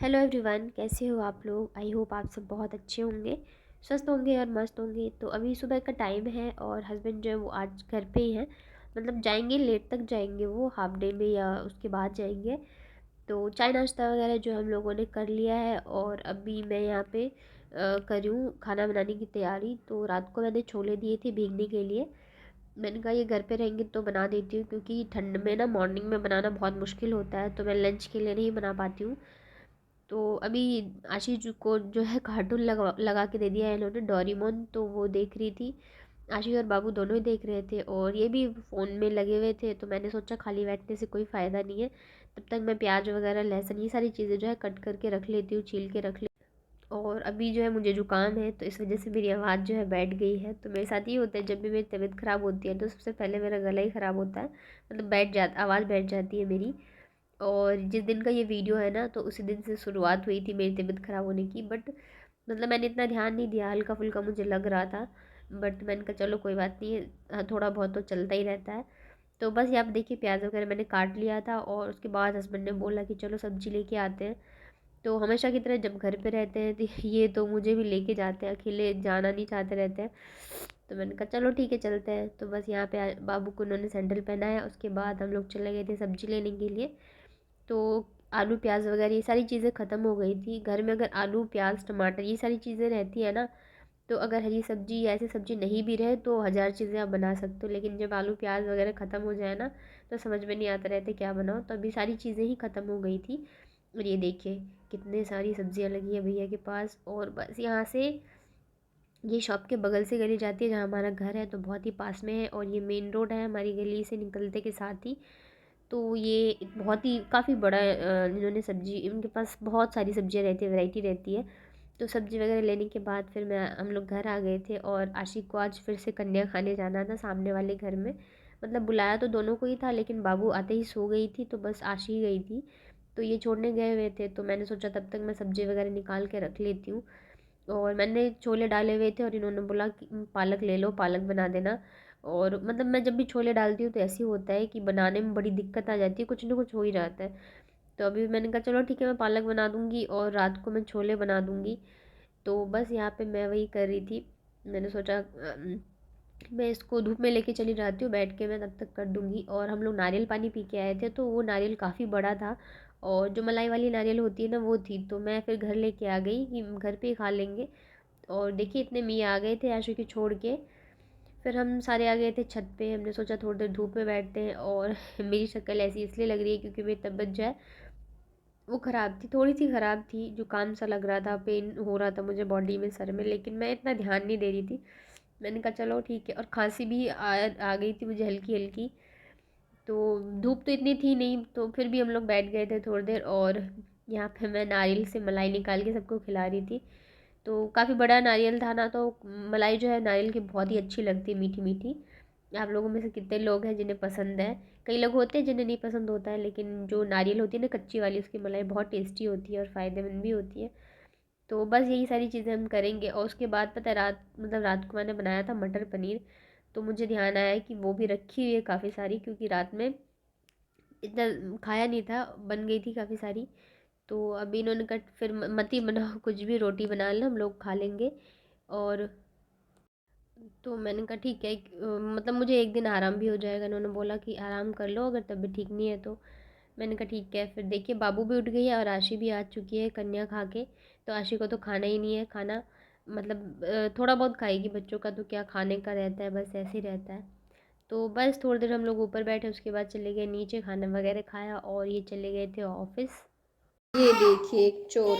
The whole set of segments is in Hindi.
हेलो एवरीवन, कैसे हो आप लोग। आई होप आप सब बहुत अच्छे होंगे, स्वस्थ होंगे और मस्त होंगे। तो अभी सुबह का टाइम है और हस्बैंड जो है वो आज घर पे ही हैं। मतलब जाएंगे, लेट तक जाएंगे, वो हाफ डे में या उसके बाद जाएंगे। तो चाय नाश्ता वगैरह जो हम लोगों ने कर लिया है और अभी मैं यहाँ पे कर रही हूँ खाना बनाने की तैयारी। तो रात को मैंने छोले दिए थे भीगने के लिए। मैंने कहा ये घर पे रहेंगे तो बना देती हूँ, क्योंकि ठंड में ना मॉर्निंग में बनाना बहुत मुश्किल होता है, तो मैं लंच के लिए नहीं बना पाती हूँ। तो अभी आशीष को जो है कार्टून लगा लगा के दे दिया है इन्होंने, डोरेमोन, तो वो देख रही थी। आशीष और बाबू दोनों ही देख रहे थे और ये भी फ़ोन में लगे हुए थे। तो मैंने सोचा खाली बैठने से कोई फ़ायदा नहीं है, तब तक मैं प्याज वगैरह लहसुन ये सारी चीज़ें जो है कट करके रख लेती हूँ, छील के रख ले। और अभी जो है मुझे ज़ुकाम है, तो इस वजह से मेरी आवाज़ जो है बैठ गई है। तो मेरे साथ ये होता है, जब भी मेरी तबीयत ख़राब होती है तो सबसे पहले मेरा गला ही ख़राब होता है, मतलब बैठ जाता, आवाज़ बैठ जाती है मेरी। और जिस दिन का ये वीडियो है ना, तो उसी दिन से शुरुआत हुई थी मेरी तबीयत ख़राब होने की। बट मतलब मैंने इतना ध्यान नहीं दिया, हल्का फुल्का मुझे लग रहा था। बट मैंने कहा चलो कोई बात नहीं है, थोड़ा बहुत तो चलता ही रहता है। तो बस यहाँ पे देखिए प्याज वगैरह मैंने काट लिया था और उसके बाद हस्बैंड ने बोला कि चलो सब्ज़ी लेके आते हैं। तो हमेशा की तरह जब घर पे रहते हैं तो ये तो मुझे भी लेके जाते हैं, अकेले जाना नहीं चाहते रहते हैं। तो मैंने कहा चलो ठीक है चलते हैं। तो बस यहाँ पे बाबू को उन्होंने सैंडल पहनाया, उसके बाद हम लोग चले गए थे सब्ज़ी लेने के लिए। तो आलू प्याज वगैरह ये सारी चीज़ें ख़त्म हो गई थी घर में। अगर आलू प्याज टमाटर ये सारी चीज़ें रहती है ना, तो अगर हरी सब्जी या ऐसी सब्जी नहीं भी रहे तो हज़ार चीज़ें आप बना सकते हो। लेकिन जब आलू प्याज वगैरह ख़त्म हो जाए ना, तो समझ में नहीं आता रहते क्या बनाओ। तो अभी सारी चीज़ें ही ख़त्म हो गई थी। और ये देखिए कितने सारी सब्जियां लगी है भैया के पास। और बस यहाँ से ये शॉप के बगल से गली जाती है जहाँ हमारा घर है, तो बहुत ही पास में है। और ये मेन रोड है हमारी गली से निकलते के साथ ही। तो ये बहुत ही काफ़ी बड़ा इन्होंने सब्जी, इनके पास बहुत सारी सब्जियां रहती है, वैरायटी रहती है। तो सब्जी वगैरह लेने के बाद फिर मैं हम लोग घर आ गए थे। और आशिक को आज फिर से कन्या खाने जाना था सामने वाले घर में। मतलब बुलाया तो दोनों को ही था, लेकिन बाबू आते ही सो गई थी, तो बस आशी गई थी। तो ये छोड़ने गए हुए थे, तो मैंने सोचा तब तक मैं सब्ज़ी वगैरह निकाल के रख लेती हूँ। और मैंने छोले डाले हुए थे और इन्होंने बोला कि पालक ले लो, पालक बना देना। और मतलब मैं जब भी छोले डालती हूँ तो ऐसे ही होता है कि बनाने में बड़ी दिक्कत आ जाती है, कुछ ना कुछ हो ही जाता है। तो अभी मैंने कहा चलो ठीक है, मैं पालक बना दूँगी और रात को मैं छोले बना दूँगी। तो बस यहाँ पे मैं वही कर रही थी। मैंने सोचा मैं इसको धूप में लेके चली जाती हूँ, बैठ के मैं तब तक कर दूँगी। और हम लोग नारियल पानी पी के आए थे, तो वो नारियल काफ़ी बड़ा था और जो मलाई वाली नारियल होती है ना वो थी। तो मैं फिर घर लेके आ गई कि घर पे ही खा लेंगे। और देखिए इतने मियाँ आ गए थे आशु की छोड़ के। फिर हम सारे आ गए थे छत पे, हमने सोचा थोड़ी देर धूप में बैठते हैं। और मेरी शक्ल ऐसी इसलिए लग रही है क्योंकि मेरी तबीयत जो है वो ख़राब थी, थोड़ी सी ख़राब थी, जुकाम सा लग रहा था, पेन हो रहा था मुझे बॉडी में, सर में। लेकिन मैं इतना ध्यान नहीं दे रही थी। मैंने कहा चलो ठीक है। और खांसी भी आ गई थी मुझे हल्की हल्की। तो धूप तो इतनी थी नहीं, तो फिर भी हम लोग बैठ गए थे थोड़ी देर। और यहाँ पे मैं नारियल से मलाई निकाल के सबको खिला रही थी। तो काफ़ी बड़ा नारियल था ना, तो मलाई जो है नारियल की बहुत ही अच्छी लगती है, मीठी मीठी। आप लोगों में से कितने लोग हैं जिन्हें पसंद है। कई लोग होते हैं जिन्हें नहीं पसंद होता है, लेकिन जो नारियल होती है ना कच्ची वाली, उसकी मलाई बहुत टेस्टी होती है और फ़ायदेमंद भी होती है। तो बस यही सारी चीज़ें हम करेंगे। और उसके बाद पता है रात, मतलब रात को मैंने बनाया था मटर पनीर। तो मुझे ध्यान आया कि वो भी रखी हुई है काफ़ी सारी, क्योंकि रात में इतना खाया नहीं था, बन गई थी काफ़ी सारी। तो अभी इन्होंने कट फिर मत ही बनाओ, कुछ भी रोटी बना लेना, हम लोग खा लेंगे। और तो मैंने कहा ठीक है, मतलब मुझे एक दिन आराम भी हो जाएगा। इन्होंने बोला कि आराम कर लो अगर तबीयत ठीक नहीं है तो। मैंने कहा ठीक है। फिर देखिए बाबू भी उठ गई है और आशी भी आ चुकी है कन्या खा के। तो आशी को तो खाना ही नहीं है खाना, मतलब थोड़ा बहुत खाएगी, बच्चों का तो क्या खाने का रहता है, बस ऐसे ही रहता है। तो बस थोड़ी देर हम लोग ऊपर बैठे, उसके बाद चले गए नीचे, खाना वगैरह खाया और ये चले गए थे ऑफिस। ये देखिए एक चोर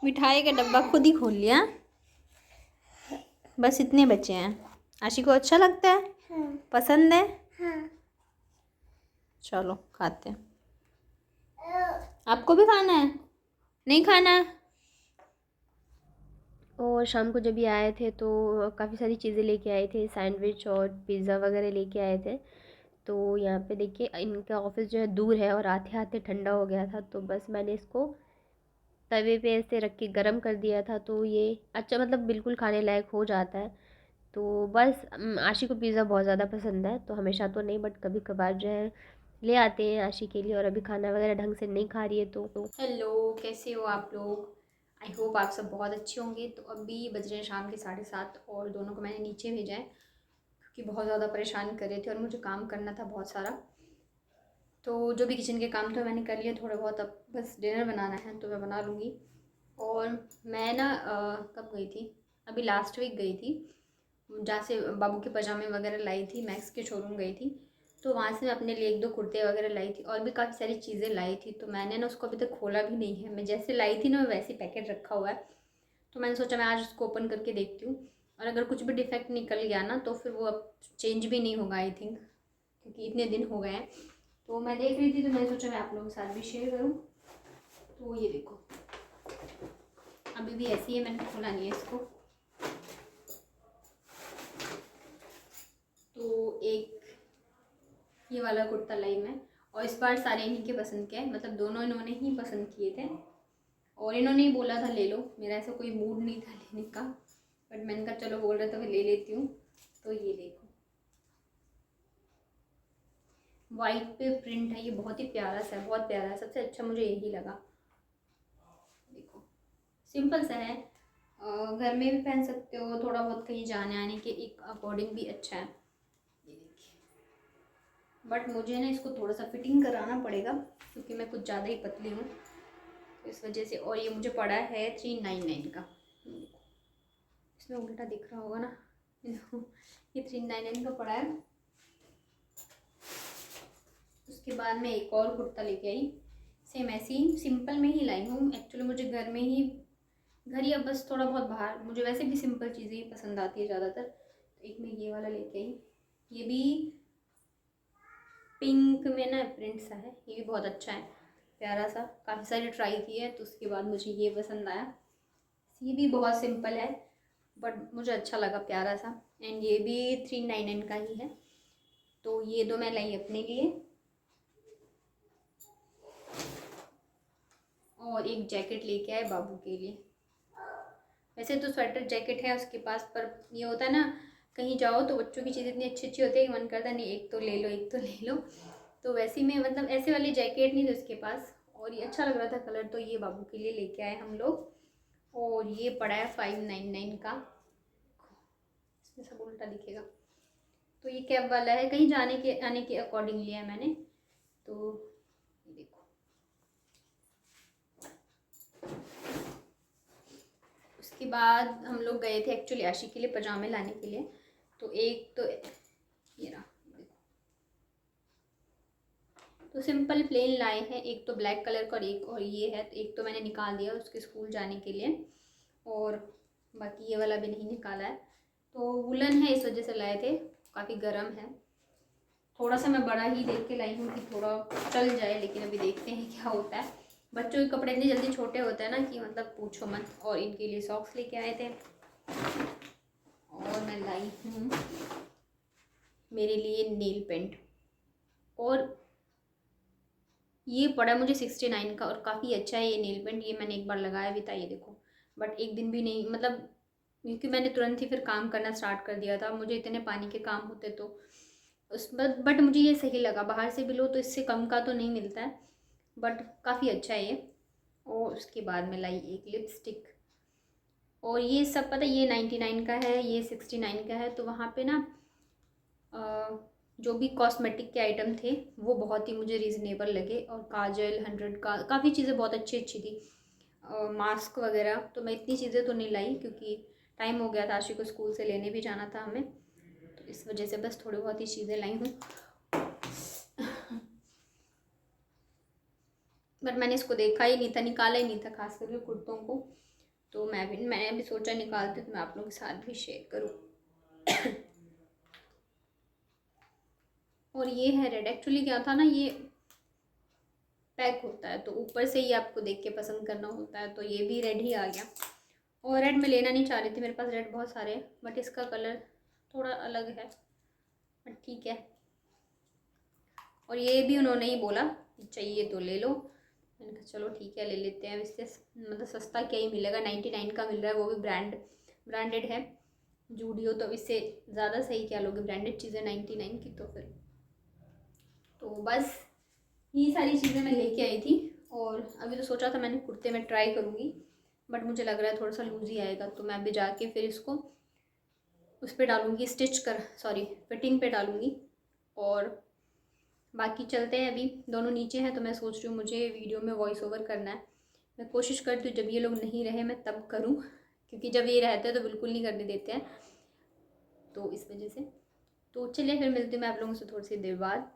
मिठाई का डब्बा खुद ही खोल लिया। बस इतने बचे हैं। आशी को अच्छा लगता है? हाँ। पसंद है? हाँ। चलो खाते हैं। आपको भी खाना है? नहीं खाना? और शाम को जब ये आए थे तो काफ़ी सारी चीज़ें लेके आए थे, सैंडविच और पिज़्ज़ा वगैरह लेके आए थे। तो यहाँ पे देखिए इनका ऑफिस जो है दूर है और आते आते ठंडा हो गया था, तो बस मैंने इसको तवे पे ऐसे रख के गर्म कर दिया था। तो ये अच्छा, मतलब बिल्कुल खाने लायक हो जाता है। तो बस आशी को पिज़्ज़ा बहुत ज़्यादा पसंद है, तो हमेशा तो नहीं बट कभी कभार जो है ले आते हैं आशी के लिए, और अभी खाना वगैरह ढंग से नहीं खा रही है तो। हेलो, कैसे हो आप लोग? आई होप आप सब बहुत अच्छे होंगे। तो अभी बज रहे हैं शाम के 7:30 और दोनों को मैंने नीचे भेजा है क्योंकि बहुत ज़्यादा परेशान कर रहे थे और मुझे काम करना था बहुत सारा। तो जो भी किचन के काम थे मैंने कर लिए थोड़े बहुत, अब बस डिनर बनाना है तो मैं बना लूँगी। और मैं ना कब गई थी, अभी लास्ट वीक गई थी, जहाँ से बाबू के पजामे वगैरह लाई थी, मैक्स के शोरूम गई थी। तो वहाँ से मैं अपने लिए 1-2 कुर्ते वगैरह लाई थी और भी काफ़ी सारी चीज़ें लाई थी। तो मैंने ना उसको अभी तक खोला भी नहीं है, मैं जैसे लाई थी ना वैसे पैकेट रखा हुआ है। तो मैंने सोचा मैं आज उसको ओपन करके देखती हूँ, और अगर कुछ भी डिफेक्ट निकल गया ना तो फिर वो अब चेंज भी नहीं होगा आई थिंक, क्योंकि इतने दिन हो गए हैं। तो मैं देख रही थी तो मैंने सोचा मैं आप लोगों के साथ भी शेयर करूँ। तो ये देखो, अभी भी ऐसी है, मैंने खोला नहीं है इसको। तो एक ये वाला कुर्ता लाई मैं, और इस बार सारे इन्हीं के पसंद के हैं, मतलब दोनों इन्होंने ही पसंद किए थे और इन्होंने ही बोला था ले लो। मेरा ऐसा कोई मूड नहीं था लेने का, बट मैंने कहा चलो बोल रहे तो मैं ले लेती हूँ। तो ये देखो, वाइट पे प्रिंट है, ये बहुत ही प्यारा सा है, बहुत प्यारा है, सबसे अच्छा मुझे यही लगा। देखो सिंपल सा है, घर में भी पहन सकते हो, थोड़ा बहुत कहीं जाने आने के एक अकॉर्डिंग भी अच्छा है। ये देखिए, बट मुझे ना इसको थोड़ा सा फिटिंग कराना पड़ेगा क्योंकि मैं कुछ ज़्यादा ही पतली हूँ, तो इस वजह से। और ये मुझे पड़ा है 399 का, इसमें उल्टा दिख रहा होगा ना ये 399 का पड़ा है। उसके बाद मैं एक और कुर्ता लेके आई, सेम ऐसे ही सिंपल में ही लाई हूँ। एक्चुअली मुझे घर में ही, घर या बस थोड़ा बहुत बाहर, मुझे वैसे भी सिंपल चीज़ें ही पसंद आती है ज़्यादातर। तो एक मैं ये वाला लेके आई, ये भी पिंक में ना प्रिंट सा है, ये भी बहुत अच्छा है, प्यारा सा। काफ़ी सारी ट्राई की है तो उसके बाद मुझे ये पसंद आया। ये भी बहुत सिंपल है बट मुझे अच्छा लगा, प्यारा सा। एंड ये भी 399 का ही है। तो ये दो मैं लाई अपने लिए, और एक जैकेट लेके आए बाबू के लिए। वैसे तो स्वेटर जैकेट है उसके पास, पर ये होता है ना कहीं जाओ तो बच्चों की चीज़ इतनी अच्छी अच्छी होती है कि मन करता नहीं एक तो ले लो एक तो ले लो। तो वैसे में मतलब ऐसे वाली जैकेट नहीं थी उसके पास, और ये अच्छा लग रहा था कलर, तो ये बाबू के लिए लेके आए हम लोग। और ये पड़ा है 599 का, इसमें सब उल्टा दिखेगा। तो ये कैब वाला है, कहीं जाने के आने के अकॉर्डिंग लिया है मैंने। तो देखो, उसके बाद हम लोग गए थे एक्चुअली आशी के लिए पजामे लाने के लिए। तो एक तो ये रहा, तो सिंपल प्लेन लाए हैं, एक तो ब्लैक कलर का और एक और ये है। तो एक तो मैंने निकाल दिया उसके स्कूल जाने के लिए, और बाकी ये वाला भी नहीं निकाला है। तो वुलन है इस वजह से लाए थे, काफ़ी गर्म है। थोड़ा सा मैं बड़ा ही देख के लाई हूँ कि थोड़ा चल जाए, लेकिन अभी देखते हैं क्या होता है। बच्चों के कपड़े इतनी जल्दी छोटे होते हैं ना कि मतलब पूछो मत। और इनके लिए सॉक्स लेके आए थे, और मैं लाई हूँ मेरे लिए नेल पेंट, और ये पड़ा मुझे 69 का, और काफ़ी अच्छा है ये नेल पेंट। ये मैंने एक बार लगाया भी था, ये देखो, बट एक दिन भी नहीं, मतलब क्योंकि मैंने तुरंत ही फिर काम करना स्टार्ट कर दिया था, मुझे इतने पानी के काम होते तो उस बट मुझे ये सही लगा। बाहर से भी लो तो इससे कम का तो नहीं मिलता है, बट काफ़ी अच्छा है ये। और उसके बाद में लाई एक लिपस्टिक, और ये सब पता ये 99 का है, ये 69 का है। तो वहाँ पे ना जो भी कॉस्मेटिक के आइटम थे वो बहुत ही मुझे रीज़नेबल लगे, और काजल 100 का, काफ़ी चीज़ें बहुत अच्छी अच्छी थी, मास्क वगैरह। तो मैं इतनी चीज़ें तो नहीं लाई क्योंकि टाइम हो गया था, आशी को स्कूल से लेने भी जाना था हमें, तो इस वजह से बस थोड़ी बहुत ही चीज़ें लाई हूँ। बट मैंने इसको देखा ही नहीं था, निकाला ही नहीं था, खास करके कुर्तों को। तो मैंने भी सोचा निकालती तो मैं आप लोगों के साथ भी शेयर करूँ। और ये है रेड, एक्चुअली क्या था ना, ये पैक होता है तो ऊपर से ही आपको देख के पसंद करना होता है, तो ये भी रेड ही आ गया। और रेड मैं लेना नहीं चाह रही थी, मेरे पास रेड बहुत सारे हैं, बट इसका कलर थोड़ा अलग है, बट ठीक है। और ये भी उन्होंने ही बोला चाहिए तो ले लो, मैंने कहा चलो ठीक है ले लेते हैं। इससे मतलब सस्ता क्या ही मिलेगा, 99 का मिल रहा है, वो भी ब्रांडेड है जूडियो, तो इससे ज़्यादा सही क्या लोगे, ब्रांडेड चीज़ें 99 की। तो फिर तो बस ये सारी चीज़ें मैं लेके आई थी। और अभी तो सोचा था मैंने कुर्ते में ट्राई करूँगी, बट मुझे लग रहा है थोड़ा सा लूज़ ही आएगा, तो मैं अभी जाके फिर इसको उस पर डालूँगी, फिटिंग पे डालूँगी। और बाकी चलते हैं, अभी दोनों नीचे हैं तो मैं सोच रही हूँ मुझे वीडियो में वॉइस ओवर करना है। मैं कोशिश करती हूँ जब ये लोग नहीं रहे मैं तब करूँ, क्योंकि जब ये रहते हैं तो बिल्कुल नहीं करने देते हैं, तो इस वजह से। तो चलिए फिर मिलती हूँ मैं आप लोगों से थोड़ी सी देर बाद।